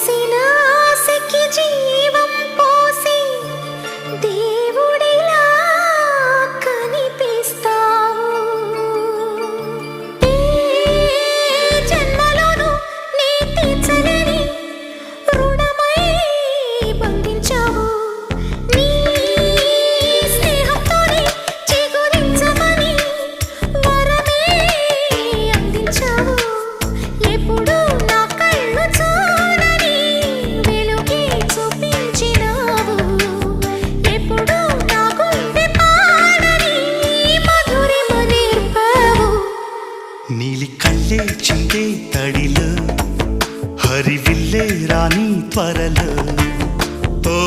పూసిన ఆశకి జీవం పోసి దేవుడిలా కనిపిస్తావు. ఏ జన్మలోనూ నీ తీర్చలేని రుణమై బంధించావు. నీ స్నేహంతోనే చిగురించమని వరమే అందించావు. ఎప్పుడు నా కళ్ళు చూడని వెలుగే చూపించినావు. ఎప్పుడు నా గుండె పాడని మధురిమ నేర్పావు. నీలి కళ్ళే చిందే తడిలో హరివిల్లే రాణి త్వరలో. ఓ